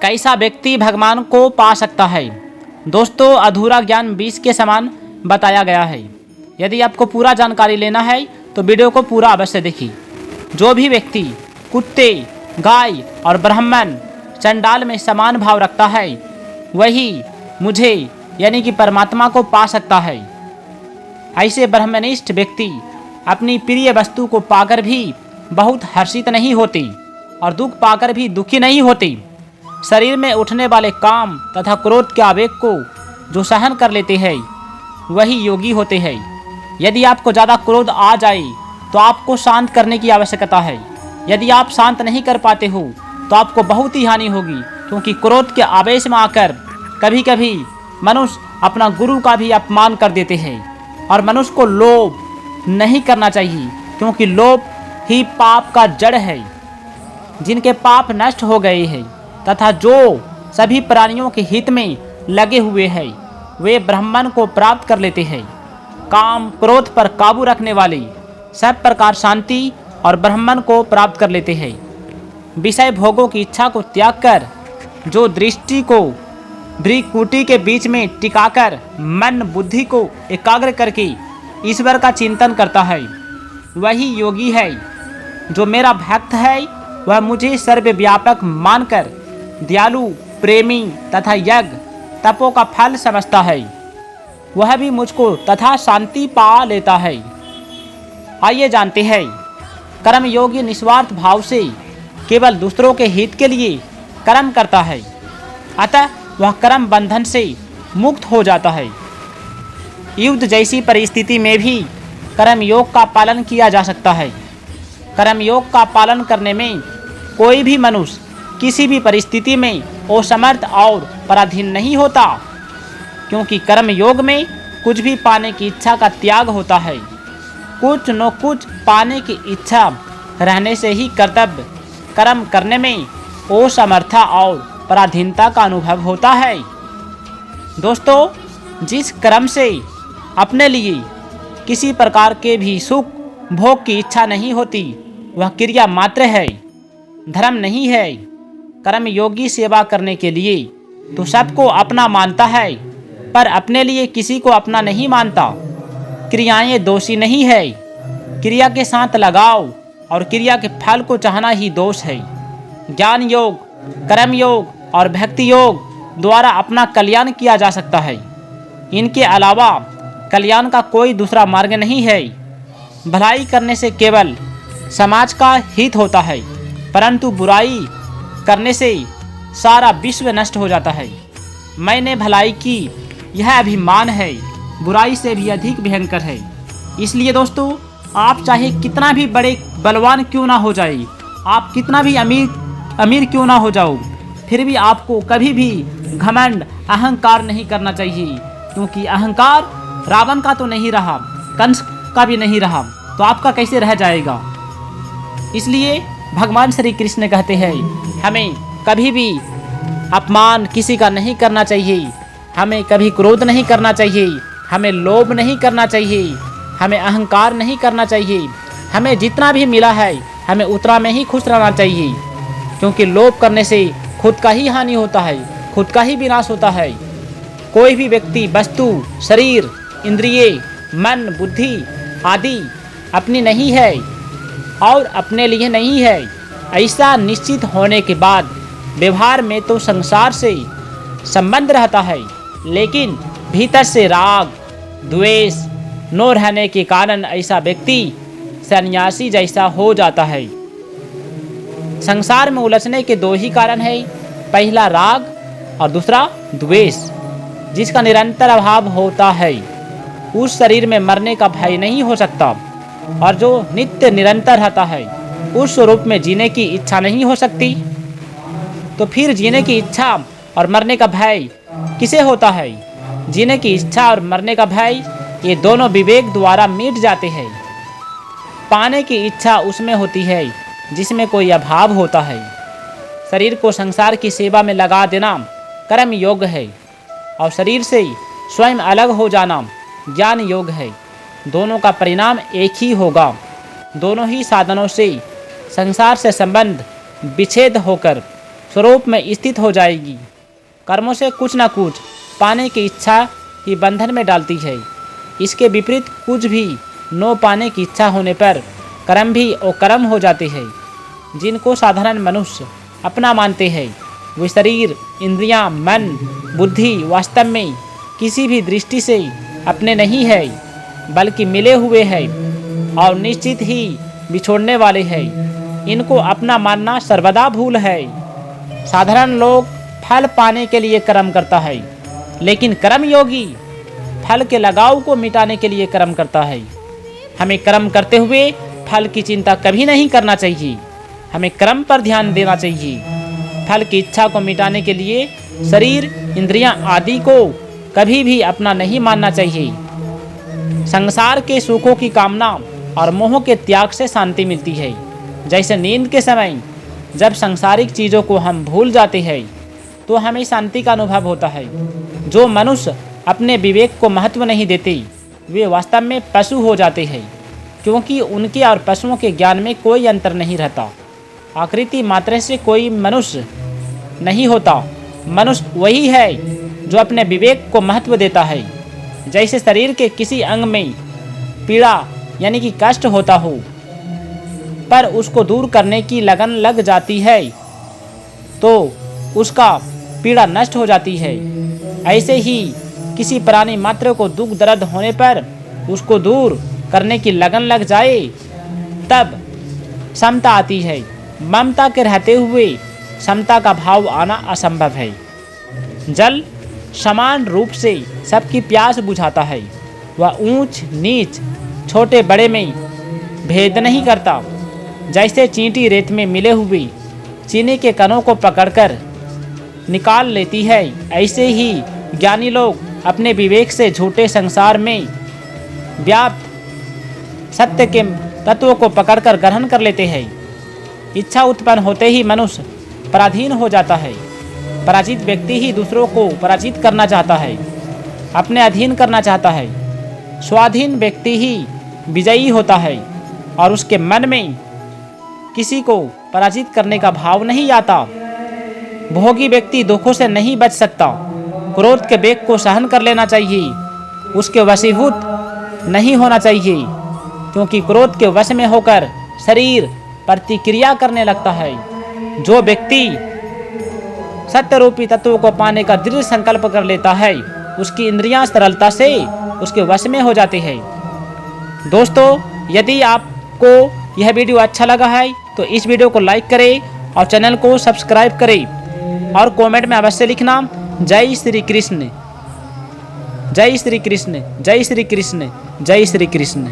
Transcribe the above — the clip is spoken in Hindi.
कैसा व्यक्ति भगवान को पा सकता है। दोस्तों, अधूरा ज्ञान 20 के समान बताया गया है। यदि आपको पूरा जानकारी लेना है तो वीडियो को पूरा अवश्य देखिए। जो भी व्यक्ति कुत्ते, गाय और ब्राह्मण, चंडाल में समान भाव रखता है वही मुझे यानी कि परमात्मा को पा सकता है। ऐसे ब्रह्मनिष्ठ व्यक्ति अपनी प्रिय वस्तु को पाकर भी बहुत हर्षित नहीं होते और दुख पाकर भी दुखी नहीं होते। शरीर में उठने वाले काम तथा क्रोध के आवेग को जो सहन कर लेते हैं वही योगी होते हैं। यदि आपको ज़्यादा क्रोध आ जाए तो आपको शांत करने की आवश्यकता है। यदि आप शांत नहीं कर पाते हो तो आपको बहुत ही हानि होगी, क्योंकि क्रोध के आवेश में आकर कभी कभी मनुष्य अपना गुरु का भी अपमान कर देते हैं। और मनुष्य को लोभ नहीं करना चाहिए, क्योंकि लोभ ही पाप का जड़ है। जिनके पाप नष्ट हो गए हैं तथा जो सभी प्राणियों के हित में लगे हुए हैं वे ब्राह्मण को प्राप्त कर लेते हैं। काम क्रोध पर काबू रखने वाले सब प्रकार शांति और ब्राह्मण को प्राप्त कर लेते हैं। विषय भोगों की इच्छा को त्याग कर जो दृष्टि को भ्रिकुटी के बीच में टिकाकर मन बुद्धि को एकाग्र करके ईश्वर का चिंतन करता है वही योगी है। जो मेरा भक्त है वह मुझे सर्वव्यापक मानकर दयालु, प्रेमी तथा यज्ञ तपों का फल समझता है, वह भी मुझको तथा शांति पा लेता है। आइए जानते हैं, कर्म योगी निस्वार्थ भाव से केवल दूसरों के हित के लिए कर्म करता है, अतः वह कर्म बंधन से मुक्त हो जाता है। युद्ध जैसी परिस्थिति में भी कर्म योग का पालन किया जा सकता है। कर्म योग का पालन करने में कोई भी मनुष्य किसी भी परिस्थिति में असमर्थ और पराधीन नहीं होता, क्योंकि कर्म योग में कुछ भी पाने की इच्छा का त्याग होता है। कुछ न कुछ पाने की इच्छा रहने से ही कर्तव्य कर्म करने में असमर्था और पराधीनता का अनुभव होता है। दोस्तों, जिस कर्म से अपने लिए किसी प्रकार के भी सुख भोग की इच्छा नहीं होती वह क्रिया मात्र है, धर्म नहीं है। कर्म योगी सेवा करने के लिए तो सबको अपना मानता है, पर अपने लिए किसी को अपना नहीं मानता। क्रियाएं दोषी नहीं है, क्रिया के साथ लगाव और क्रिया के फल को चाहना ही दोष है। ज्ञान योग, कर्म योग और भक्ति योग द्वारा अपना कल्याण किया जा सकता है। इनके अलावा कल्याण का कोई दूसरा मार्ग नहीं है। भलाई करने से केवल समाज का हित होता है, परंतु बुराई करने से सारा विश्व नष्ट हो जाता है। मैंने भलाई की यह अभिमान है बुराई से भी अधिक भयंकर है। इसलिए दोस्तों, आप चाहे कितना भी बड़े बलवान क्यों ना हो जाए, आप कितना भी अमीर क्यों ना हो जाओ, फिर भी आपको कभी भी घमंड अहंकार नहीं करना चाहिए, क्योंकि अहंकार रावण का तो नहीं रहा, कंस का भी नहीं रहा, तो आपका कैसे रह जाएगा। इसलिए भगवान श्री कृष्ण कहते हैं हमें कभी भी अपमान किसी का नहीं करना चाहिए, हमें कभी क्रोध नहीं करना चाहिए, हमें लोभ नहीं करना चाहिए, हमें अहंकार नहीं करना चाहिए। हमें जितना भी मिला है हमें उतना में ही खुश रहना चाहिए, क्योंकि लोभ करने से खुद का ही हानि होता है, खुद का ही विनाश होता है। कोई भी व्यक्ति वस्तु, शरीर, इंद्रिय, मन, बुद्धि आदि अपनी नहीं है और अपने लिए नहीं है, ऐसा निश्चित होने के बाद व्यवहार में तो संसार से संबंध रहता है, लेकिन भीतर से राग द्वेष न रहने के कारण ऐसा व्यक्ति सन्यासी जैसा हो जाता है। संसार में उलझने के दो ही कारण है, पहला राग और दूसरा द्वेष। जिसका निरंतर अभाव होता है उस शरीर में मरने का भय नहीं हो सकता, और जो नित्य निरंतर रहता है उस स्वरूप में जीने की इच्छा नहीं हो सकती। तो फिर जीने की इच्छा और मरने का भय किसे होता है? जीने की इच्छा और मरने का भय ये दोनों विवेक द्वारा मिट जाते हैं। पाने की इच्छा उसमें होती है जिसमें कोई अभाव होता है। शरीर को संसार की सेवा में लगा देना कर्म योग है, और शरीर से स्वयं अलग हो जाना ज्ञान योग है। दोनों का परिणाम एक ही होगा। दोनों ही साधनों से संसार से संबंध विच्छेद होकर स्वरूप में स्थित हो जाएगी। कर्मों से कुछ न कुछ पाने की इच्छा ही बंधन में डालती है। इसके विपरीत कुछ भी न पाने की इच्छा होने पर कर्म भी अकर्म हो जाते हैं। जिनको साधारण मनुष्य अपना मानते हैं वे शरीर, इंद्रियां, मन, बुद्धि वास्तव में किसी भी दृष्टि से अपने नहीं है, बल्कि मिले हुए हैं और निश्चित ही बिछोड़ने वाले हैं। इनको अपना मानना सर्वदा भूल है। साधारण लोग फल पाने के लिए कर्म करता है, लेकिन कर्मयोगी फल के लगाव को मिटाने के लिए कर्म करता है। हमें कर्म करते हुए फल की चिंता कभी नहीं करना चाहिए। हमें कर्म पर ध्यान देना चाहिए। फल की इच्छा को मिटाने के लिए शरीर, इंद्रियां आदि को कभी भी अपना नहीं मानना चाहिए। संसार के सुखों की कामना और मोह के त्याग से शांति मिलती है। जैसे नींद के समय जब सांसारिक चीज़ों को हम भूल जाते हैं तो हमें शांति का अनुभव होता है। जो मनुष्य अपने विवेक को महत्व नहीं देते वे वास्तव में पशु हो जाते हैं, क्योंकि उनके और पशुओं के ज्ञान में कोई अंतर नहीं रहता। आकृति मात्र से कोई मनुष्य नहीं होता। मनुष्य वही है जो अपने विवेक को महत्व देता है। जैसे शरीर के किसी अंग में पीड़ा यानी कि कष्ट होता हो, पर उसको दूर करने की लगन लग जाती है तो उसका पीड़ा नष्ट हो जाती है। ऐसे ही किसी प्राणी मात्र को दुख दर्द होने पर उसको दूर करने की लगन लग जाए तब समता आती है। ममता के रहते हुए समता का भाव आना असंभव है। जल समान रूप से सबकी प्यास बुझाता है। वह ऊंच नीच, छोटे बड़े में भेद नहीं करता। जैसे चींटी रेत में मिले हुए चीनी के कणों को पकड़कर निकाल लेती है, ऐसे ही ज्ञानी लोग अपने विवेक से झूठे संसार में व्याप्त सत्य के तत्वों को पकड़कर ग्रहण कर लेते हैं। इच्छा उत्पन्न होते ही मनुष्य पराधीन हो जाता है। पराजित व्यक्ति ही दूसरों को पराजित करना चाहता है, अपने अधीन करना चाहता है। स्वाधीन व्यक्ति ही विजयी होता है और उसके मन में किसी को पराजित करने का भाव नहीं आता। भोगी व्यक्ति दुखों से नहीं बच सकता। क्रोध के वेग को सहन कर लेना चाहिए, उसके वशीभूत नहीं होना चाहिए, क्योंकि क्रोध के वश में होकर शरीर प्रतिक्रिया करने लगता है। जो व्यक्ति सत्य रूपी तत्वों को पाने का दृढ़ संकल्प कर लेता है उसकी इंद्रियां सरलता से उसके वश में हो जाती है। दोस्तों, यदि आपको यह वीडियो अच्छा लगा है तो इस वीडियो को लाइक करें और चैनल को सब्सक्राइब करें और कमेंट में अवश्य लिखना जय श्री कृष्ण, जय श्री कृष्ण, जय श्री कृष्ण, जय श्री कृष्ण।